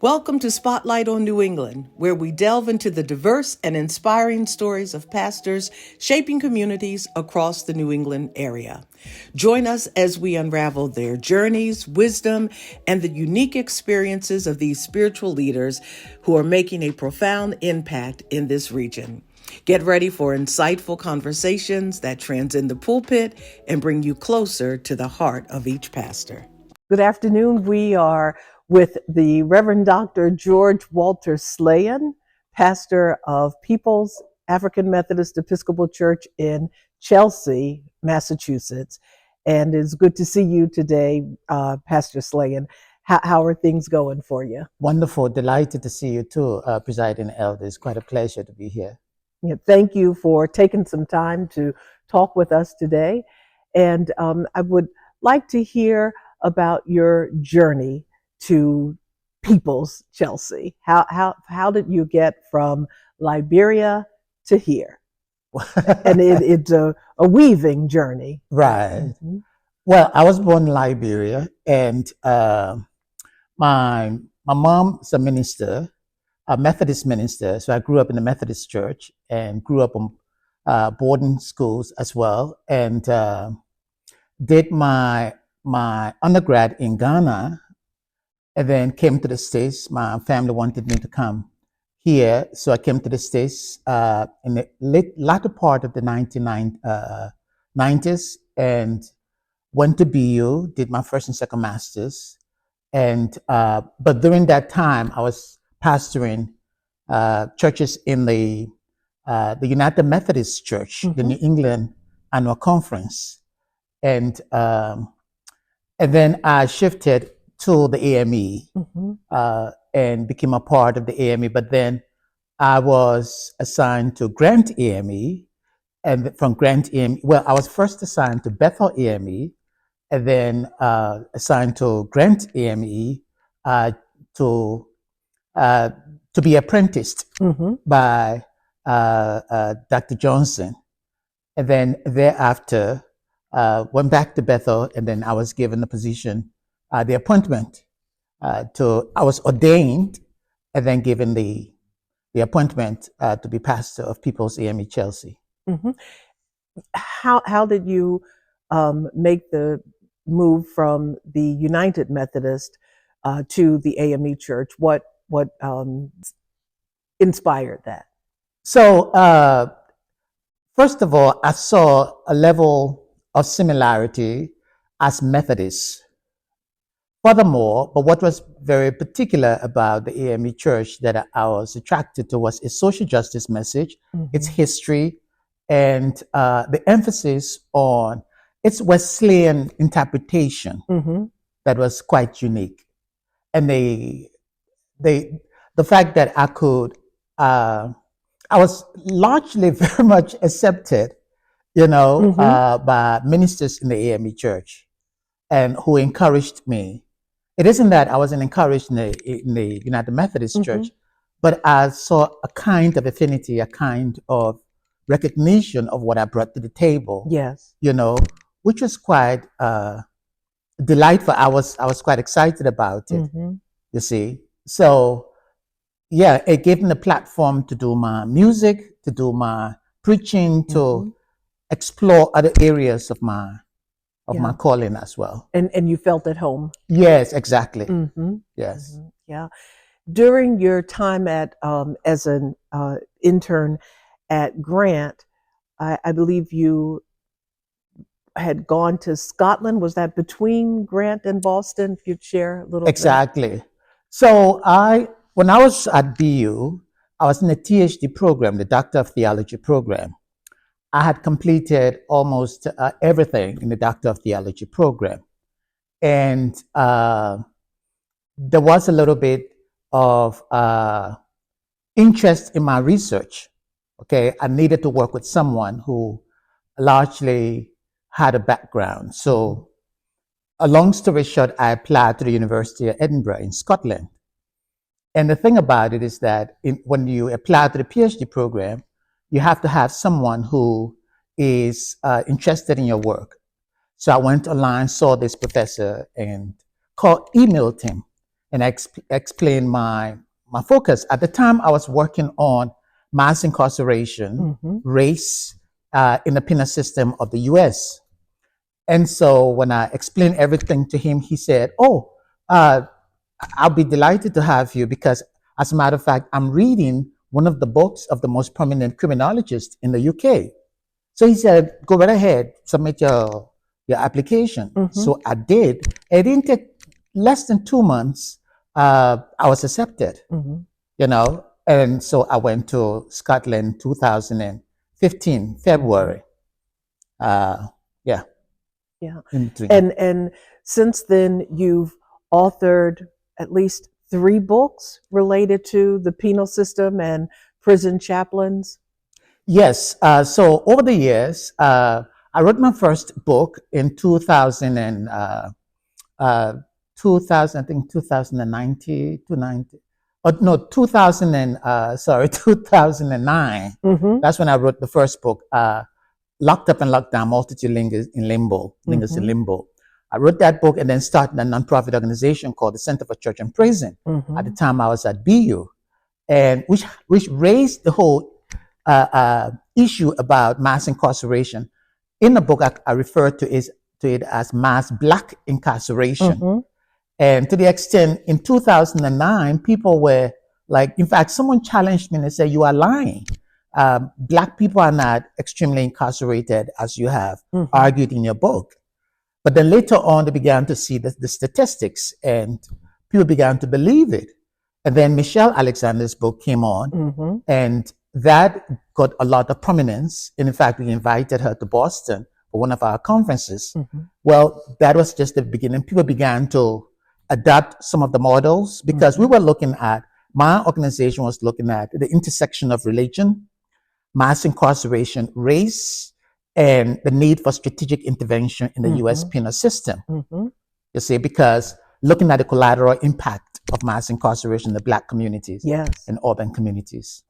Welcome to Spotlight on New England, where we delve into the diverse and inspiring stories of pastors shaping communities across the New England area. Join us as we unravel their journeys, wisdom, and the unique experiences of these spiritual leaders who are making a profound impact in this region. Get ready for insightful conversations that transcend the pulpit and bring you closer to the heart of each pastor. Good afternoon. We are with the Reverend Dr. George Walters Sleyon, pastor of Peoples African Methodist Episcopal Church in Chelsea, Massachusetts. And it's good to see you today, Pastor Sleyon. How are things going for you? Wonderful. Delighted to see you too, Presiding Elder. It's quite a pleasure to be here. Yeah, thank you for taking some time to talk with us today. And I would like to hear about your journey to Peoples Chelsea. How did you get from Liberia to here? And it's a weaving journey. Right. Mm-hmm. Well, I was born in Liberia, and my mom's a minister, a Methodist minister. So I grew up in the Methodist church and grew up in boarding schools as well, and did my undergrad in Ghana, and then came to the States. My family wanted me to come here, so I came to the States in the latter part of the 1990s, and went to BU, did my first and second masters, and but during that time, I was pastoring churches in the United Methodist Church, the New England Annual Conference, and then I shifted to the A.M.E. And became a part of the A.M.E. But then I was assigned to Grant A.M.E. And from Grant A.M.E., well, I was first assigned to Bethel A.M.E. and then assigned to Grant A.M.E. To be apprenticed by Dr. Johnson. And then thereafter, went back to Bethel, and then I was given the position, the appointment I was ordained, and then given the appointment to be pastor of Peoples A.M.E. Chelsea. Mm-hmm. How did you make the move from the United Methodist to the A.M.E. Church? What inspired that? So first of all, I saw a level of similarity as Methodists. Furthermore, but what was very particular about the A.M.E. Church that I was attracted to was its social justice message, its history, and the emphasis on its Wesleyan interpretation that was quite unique. And the fact that I was largely very much accepted, by ministers in the A.M.E. Church, and who encouraged me. It isn't that I wasn't encouraged in the United Methodist Church, but I saw a kind of affinity, a kind of recognition of what I brought to the table. Yes, which was quite delightful. I was quite excited about it. You see, so yeah, it gave me a platform to do my music, to do my preaching, to explore other areas of my calling as well. And you felt at home. Yes, exactly. Yes. Yeah. During your time at as an intern at Grant, I believe you had gone to Scotland. Was that between Grant and Boston? If you'd share a little. Exactly. Bit. So when I was at BU, I was in the THD program, the Doctor of Theology program. I had completed almost everything in the Doctor of Theology program. And there was a little bit of interest in my research. Okay, I needed to work with someone who largely had a background. So a long story short, I applied to the University of Edinburgh in Scotland. And the thing about it is that when you apply to the PhD program, you have to have someone who is interested in your work. So I went online, saw this professor, and emailed him and explain my focus. At the time, I was working on mass incarceration, race in the penal system of the U.S. And so when I explained everything to him, he said, "Oh, uh, I'll be delighted to have you because, as a matter of fact, I'm reading one of the books of the most prominent criminologist in the UK." So he said, "Go right ahead, submit your application." So I did. It didn't take less than 2 months. I was accepted, and so I went to Scotland 2015 February. Yeah. Yeah. in between. And since then, you've authored at least 3 books related to the penal system and prison chaplains. Yes. So over the years, I wrote my first book in 2000 and 2000, I think 2090, 290. Oh, no, 2000 and sorry, 2009. That's when I wrote the first book, Locked Up and Locked Down: Multitude Lingers in Limbo. I wrote that book and then started a nonprofit organization called the Center for Church and Prison. At the time, I was at BU, and which raised the whole issue about mass incarceration. In the book, I refer to it as mass Black incarceration. And to the extent in 2009, people were like, in fact, someone challenged me and they said, "You are lying. Black people are not extremely incarcerated as you have argued in your book." But then later on, they began to see the statistics and people began to believe it. And then Michelle Alexander's book came on, and that got a lot of prominence. And in fact, we invited her to Boston for one of our conferences. Well, that was just the beginning. People began to adapt some of the models because my organization was looking at the intersection of religion, mass incarceration, race, and the need for strategic intervention in the U.S. penal system. You see, because looking at the collateral impact of mass incarceration in the Black communities and urban communities.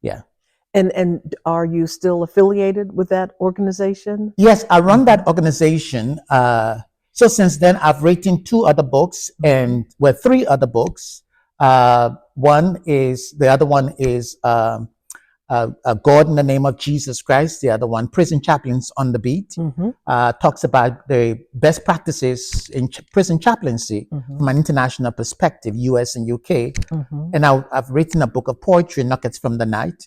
Yeah. And are you still affiliated with that organization? Yes, I run that organization. So since then, I've written 2 other books and 3 other books. The other one is God in the Name of Jesus Christ. The other one, Prison Chaplains on the Beat, talks about the best practices in prison chaplaincy from an international perspective, US and UK. And I've written a book of poetry, Nuggets from the Night.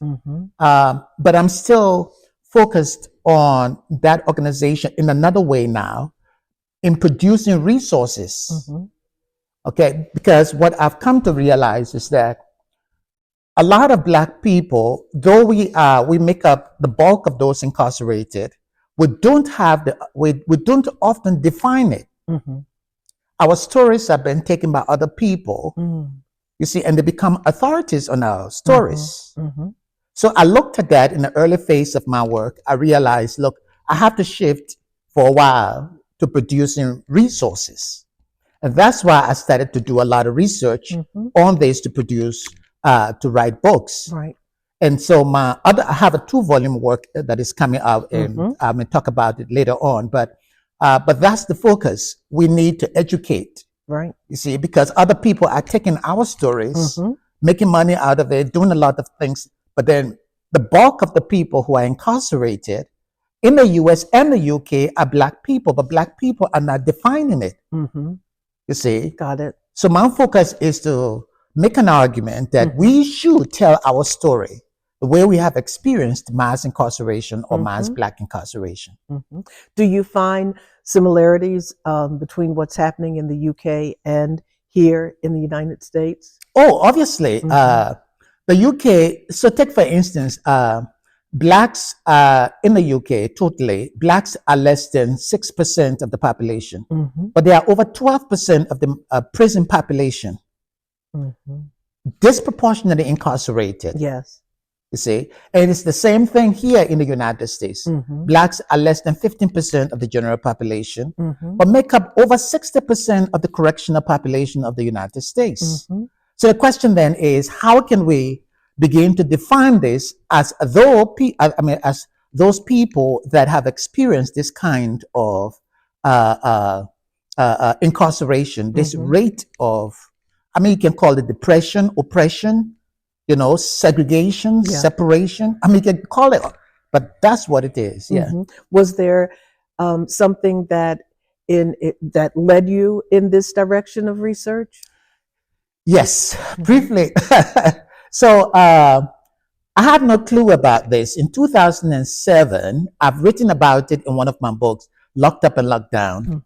But I'm still focused on that organization in another way now, in producing resources. Okay, because what I've come to realize is that a lot of Black people, though we make up the bulk of those incarcerated, we don't often define it. Our stories have been taken by other people, you see, and they become authorities on our stories. So I looked at that in the early phase of my work. I realized, look, I have to shift for a while to producing resources. And that's why I started to do a lot of research on this to write books. Right. And so I have a 2-volume work that is coming out, and I may talk about it later on. But that's the focus. We need to educate. Right. You see, because other people are taking our stories, making money out of it, doing a lot of things. But then the bulk of the people who are incarcerated in the US and the UK are Black people, but Black people are not defining it. You see? Got it. So my focus is to make an argument that we should tell our story the way we have experienced mass incarceration or mass Black incarceration. Do you find similarities between what's happening in the UK and here in the United States? Oh, obviously. The UK, so take for instance, Blacks in the UK, totally, Blacks are less than 6% of the population, but they are over 12% of the prison population, disproportionately incarcerated. Yes. You see, and it's the same thing here in the United States. Blacks are less than 15% of the general population, but make up over 60% of the correctional population of the United States. So the question then is, how can we begin to define this as as those people that have experienced this kind of incarceration, this rate of I mean, you can call it depression, oppression, segregation, separation. I mean, you can call it, but that's what it is. Yeah. Was there something that that led you in this direction of research? Yes, briefly. So I had no clue about this. In 2007, I've written about it in one of my books, Locked Up and Locked Down.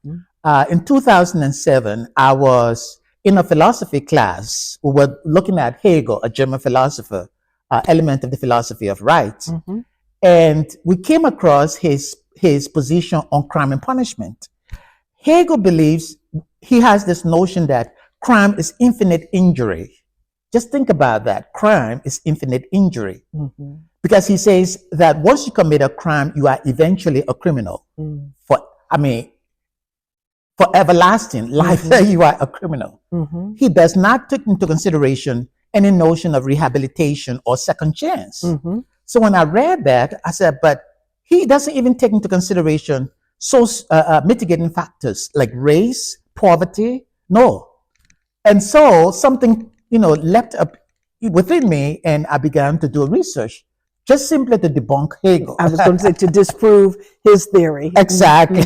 In 2007, I was in a philosophy class. We were looking at Hegel, a German philosopher, element of the philosophy of right. And we came across his position on crime and punishment. Hegel believes, he has this notion that crime is infinite injury. Just think about that. Crime is infinite injury. Because he says that once you commit a crime, you are eventually a criminal. For everlasting life, you are a criminal. He does not take into consideration any notion of rehabilitation or second chance. So when I read that, I said, but he doesn't even take into consideration mitigating factors like race, poverty. No. And so something, leapt up within me, and I began to do research just simply to debunk Hegel. I was going to say to disprove his theory. Exactly.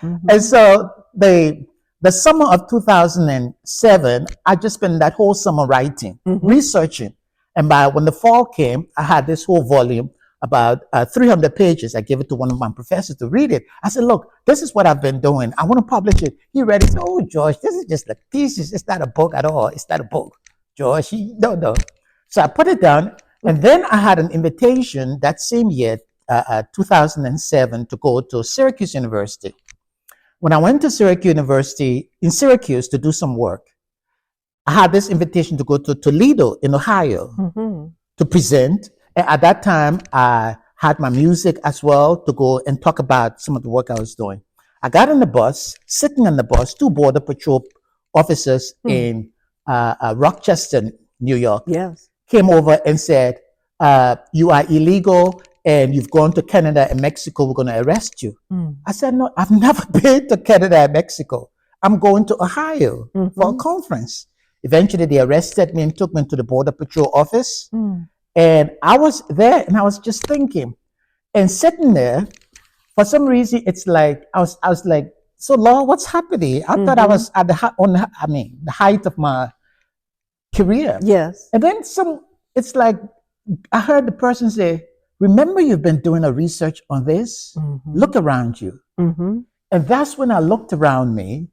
And so the summer of 2007, I just spent that whole summer writing, researching. And when the fall came, I had this whole volume, about 300 pages. I gave it to one of my professors to read it. I said, look, this is what I've been doing. I want to publish it. He read it. He said, oh, George, this is just a thesis. It's not a book at all. It's not a book, George. No. So I put it down. And then I had an invitation that same year, 2007, to go to Syracuse University. When I went to Syracuse University in Syracuse to do some work, I had this invitation to go to Toledo in Ohio to present. And at that time, I had my music as well to go and talk about some of the work I was doing. I got on the bus, sitting on the bus, 2 Border Patrol officers in Rochester, New York, came over and said, you are illegal and you've gone to Canada and Mexico, we're going to arrest you. I said, no, I've never been to Canada and Mexico. I'm going to Ohio for a conference. Eventually, they arrested me and took me to the Border Patrol office. And I was there and I was just thinking and sitting there. For some reason, it's like, I was like, so Lord, what's happening? I thought I was at the height of my career. Yes. And then it's like, I heard the person say, remember you've been doing a research on this? Look around you. And that's when I looked around me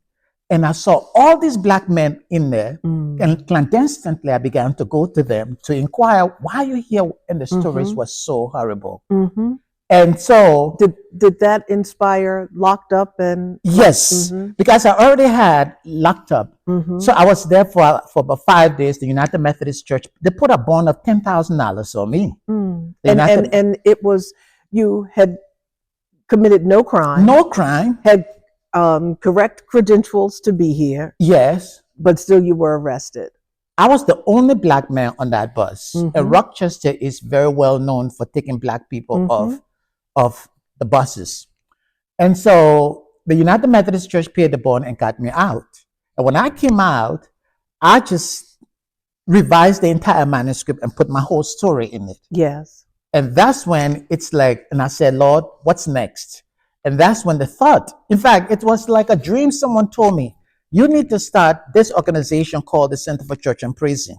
and I saw all these Black men in there, and clandestinely I began to go to them to inquire why you here, and the stories were so horrible. And so, did that inspire Locked Up? And yes, because I already had Locked Up. So I was there for about 5 days. The United Methodist Church, they put a bond of $10,000 on me. And it was, you had committed no crime. No crime. Had correct credentials to be here. Yes. But still you were arrested. I was the only Black man on that bus. And Rochester is very well known for taking Black people off the buses. And so the United Methodist Church paid the bond and got me out. And when I came out, I just revised the entire manuscript and put my whole story in it. Yes. And that's when it's like, and I said, Lord, what's next? And that's when the thought, in fact, it was like a dream. Someone told me, you need to start this organization called the Center for Church and Prison.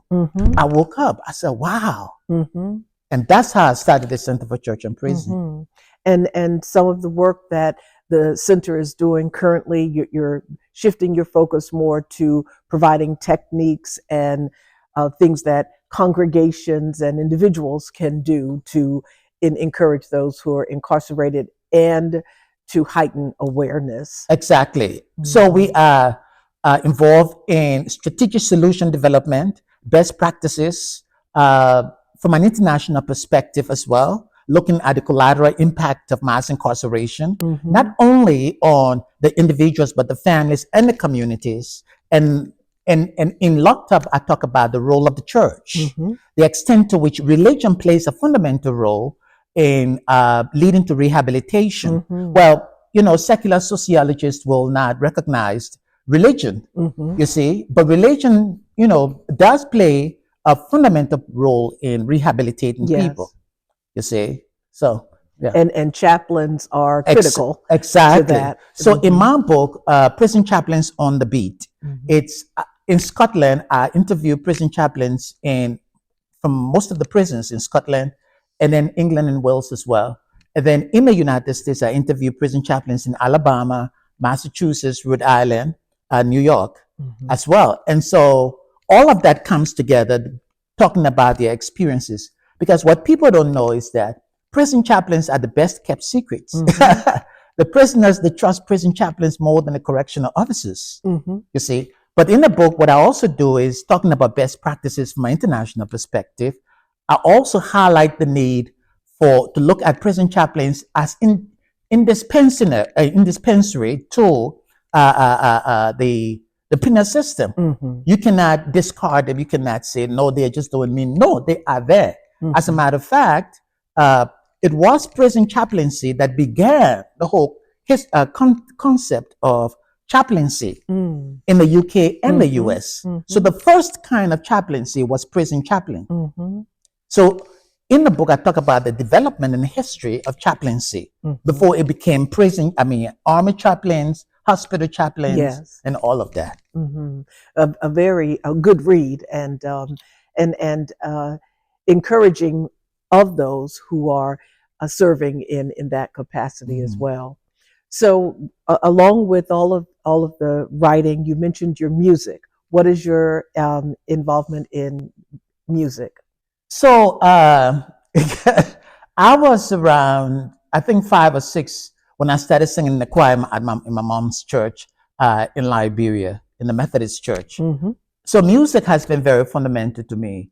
I woke up, I said, wow. And that's how I started the Center for Church and Prison. And some of the work that the center is doing currently, you're shifting your focus more to providing techniques and things that congregations and individuals can do to encourage those who are incarcerated and to heighten awareness. Exactly. So we are involved in strategic solution development, best practices from an international perspective as well, looking at the collateral impact of mass incarceration, not only on the individuals, but the families and the communities. And in Locked Up, I talk about the role of the church, the extent to which religion plays a fundamental role in leading to rehabilitation. Well, secular sociologists will not recognize religion, you see, but religion does play a fundamental role in rehabilitating people. Yes. You see, so yeah. And chaplains are critical to Exactly. that. So in my book, Prison Chaplains on the Beat, it's in Scotland. I interview prison chaplains from most of the prisons in Scotland, and then England and Wales as well. And then in the United States, I interview prison chaplains in Alabama, Massachusetts, Rhode Island, New York as well. And so all of that comes together, talking about their experiences. Because what people don't know is that prison chaplains are the best kept secrets. The prisoners, they trust prison chaplains more than the correctional officers, you see. But in the book, what I also do is talking about best practices from an international perspective. I also highlight the need to look at prison chaplains as indispensary to the penal system. You cannot discard them. You cannot say, no, they're just doing me. No, they are there. As a matter of fact, it was prison chaplaincy that began the whole concept of chaplaincy in the UK and the US. So the first kind of chaplaincy was prison chaplain. So in the book, I talk about the development and history of chaplaincy before it became army chaplains, hospital chaplains, and all of that. A very good read and encouraging of those who are serving in that capacity as well. So along with all of the writing, you mentioned your music. What is your involvement in music? So I was around, I think 5 or 6 when I started singing in the choir in my mom's church in Liberia, in the Methodist church. So music has been very fundamental to me.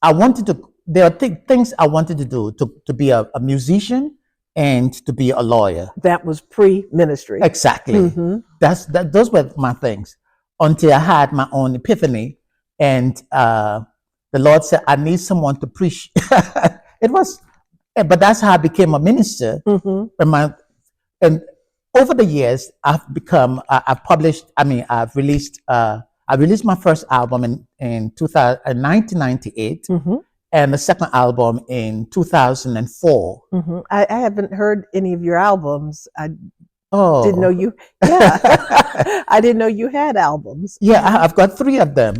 There are things I wanted to do, to be a musician and to be a lawyer. That was pre-ministry. Exactly. Those were my things until I had my own epiphany, and the Lord said, I need someone to preach. But that's how I became a minister. And over the years, I've released my first album in 1998. And the second album in 2004. I haven't heard any of your albums. I didn't know you. Yeah, I didn't know you had albums. Yeah, I've got 3 of them.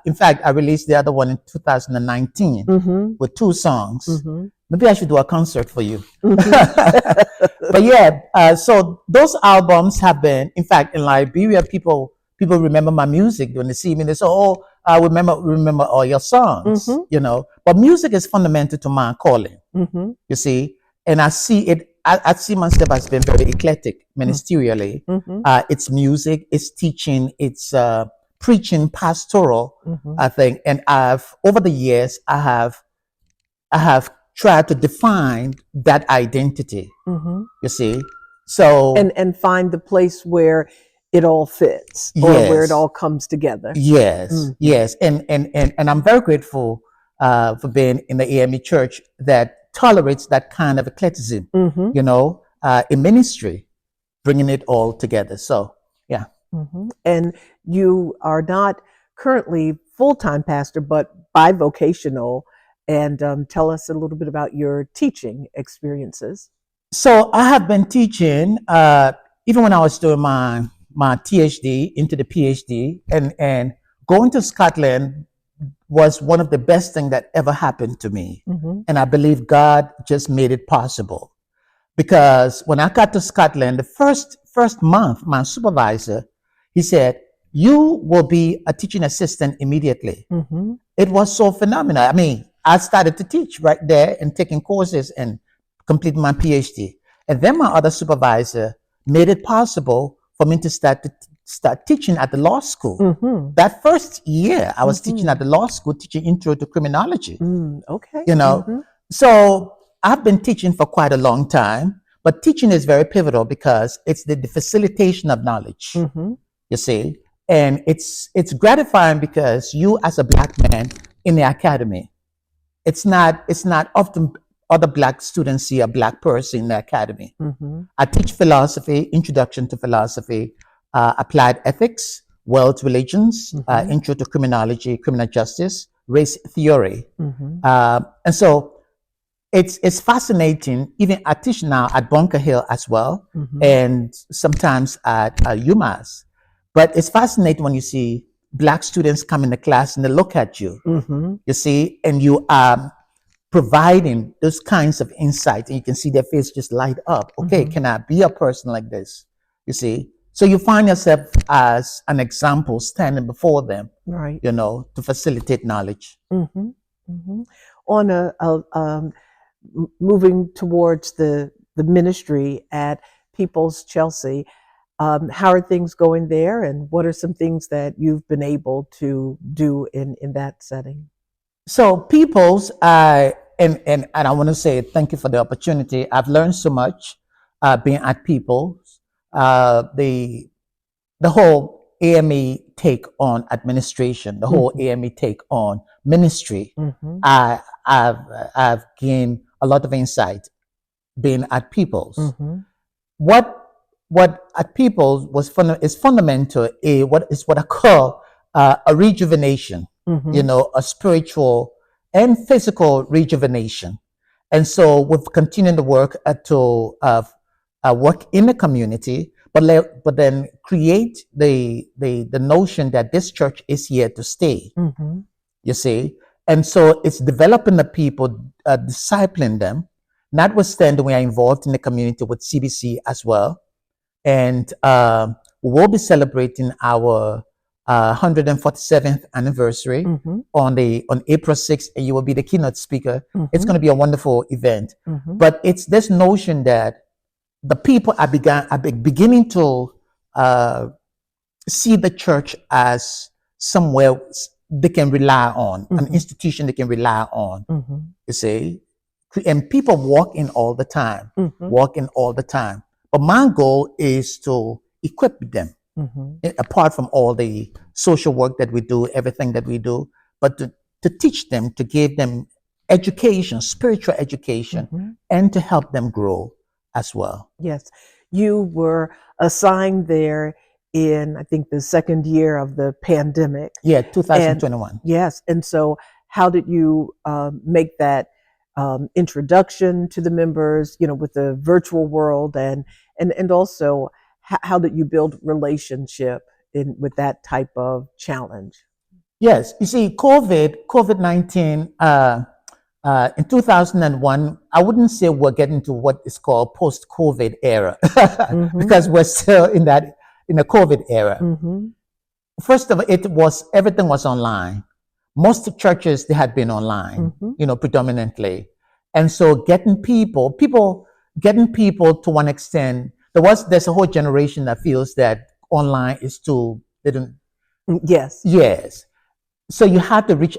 In fact, I released the other one in 2019 with 2 songs. Maybe I should do a concert for you. But yeah, so those albums have been, in fact, in Liberia, people remember my music when they see me. They say, "Oh, I remember all your songs." But music is fundamental to my calling. You see, and I see it. I see myself as being very eclectic ministerially. It's music, it's teaching, it's preaching, pastoral. I think, and over the years, I have tried to define that identity. You see, so and find the place where it all fits, or where it all comes together. Yes, and I'm very grateful for being in the A.M.E. church that tolerates that kind of eclecticism, in ministry, bringing it all together. So, yeah. And you are not currently full-time pastor, but bivocational. And tell us a little bit about your teaching experiences. So I have been teaching, even when I was doing my PhD into the PhD, and going to Scotland was one of the best things that ever happened to me. And I believe God just made it possible. Because when I got to Scotland, the first month, my supervisor, he said, "You will be a teaching assistant immediately." It was so phenomenal. I mean, I started to teach right there and taking courses and completing my PhD. And then my other supervisor made it possible for me to start teaching at the law school. That first year, I was teaching at the law school, teaching intro to criminology. Okay. So I've been teaching for quite a long time, but teaching is very pivotal because it's the facilitation of knowledge, you see. And it's gratifying because you, as a Black man in the academy, it's not often other Black students see a Black person in the academy. I teach philosophy, introduction to philosophy, applied ethics, world religions, intro to criminology, criminal justice, race theory. And so it's fascinating. Even I teach now at Bunker Hill as well, and sometimes at UMass. But it's fascinating when you see Black students come in the class and they look at you, you see, and you are providing those kinds of insights, and you can see their face just light up. Okay, can I be a person like this? You see, so you find yourself as an example standing before them, Right. you know, to facilitate knowledge. On moving towards the ministry at Peoples Chelsea, how are things going there, and what are some things that you've been able to do in that setting? So Peoples, and I want to say thank you for the opportunity. I've learned so much being at Peoples. The whole A.M.E. take on administration, the whole A.M.E. take on ministry. I've gained a lot of insight being at Peoples. What at Peoples is fundamental. What I call a rejuvenation. You know, a spiritual and physical rejuvenation. And so we've continued to work to work in the community, but then create the notion that this church is here to stay. You see, and so it's developing the people, discipling them. Notwithstanding, we are involved in the community with CBC as well, and we'll be celebrating our 147th anniversary on April 6th, and you will be the keynote speaker. It's going to be a wonderful event. But it's this notion that the people are beginning to see the church as somewhere they can rely on, an institution they can rely on. You see, and people walk in all the time, But my goal is to equip them. Apart from all the social work that we do, everything that we do, but to teach them, to give them education, spiritual education, and to help them grow as well. Yes. You were assigned there in, I think, the second year of the pandemic. Yeah, 2021. Yes. And so how did you make that introduction to the members, you know, with the virtual world, and also how did you build relationship with that type of challenge? Yes, you see, COVID-19 in 2001, I wouldn't say we're getting to what is called post-COVID era because we're still in the COVID era. First of all, everything was online. Most churches, they had been online, you know, predominantly, and so getting people to one extent. There's a whole generation that feels that online is too. Yes. So you had to reach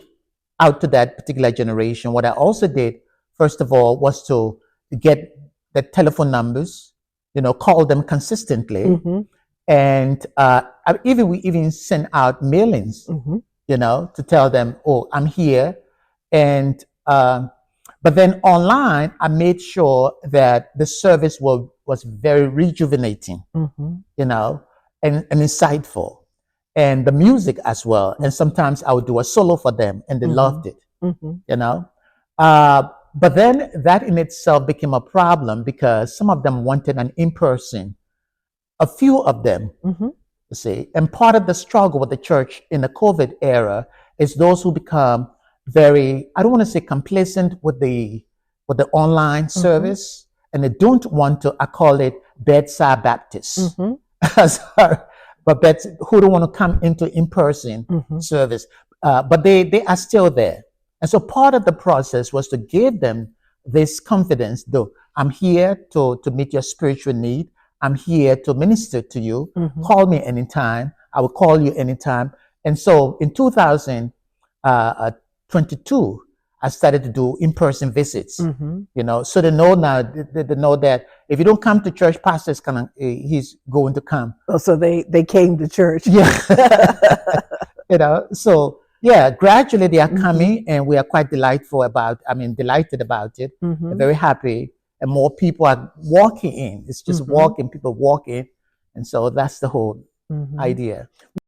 out to that particular generation. What I also did, first of all, was to get the telephone numbers, you know, call them consistently, and we even sent out mailings, you know, to tell them, oh, I'm here, and but then online, I made sure that the service was very rejuvenating, you know, and insightful, and the music as well. And sometimes I would do a solo for them, and they loved it, you know. But then that in itself became a problem because some of them wanted an in-person, a few of them, you see. And part of the struggle with the church in the COVID era is those who become very, I don't want to say complacent with the online service, and they don't want to, I call it bedside Baptists, but who don't want to come into in-person service, but they are still there. And so part of the process was to give them this confidence, though, I'm here to meet your spiritual need. I'm here to minister to you. Call me anytime. I will call you anytime. And so in 2022, I started to do in-person visits, you know, so they know now, they know that if you don't come to church, pastor's he's going to come. Oh, so they came to church. Yeah. You know, so yeah, gradually they are coming, and we are quite delighted about it. We're very happy, and more people are walking in. It's just walking, people walking. And so that's the whole idea.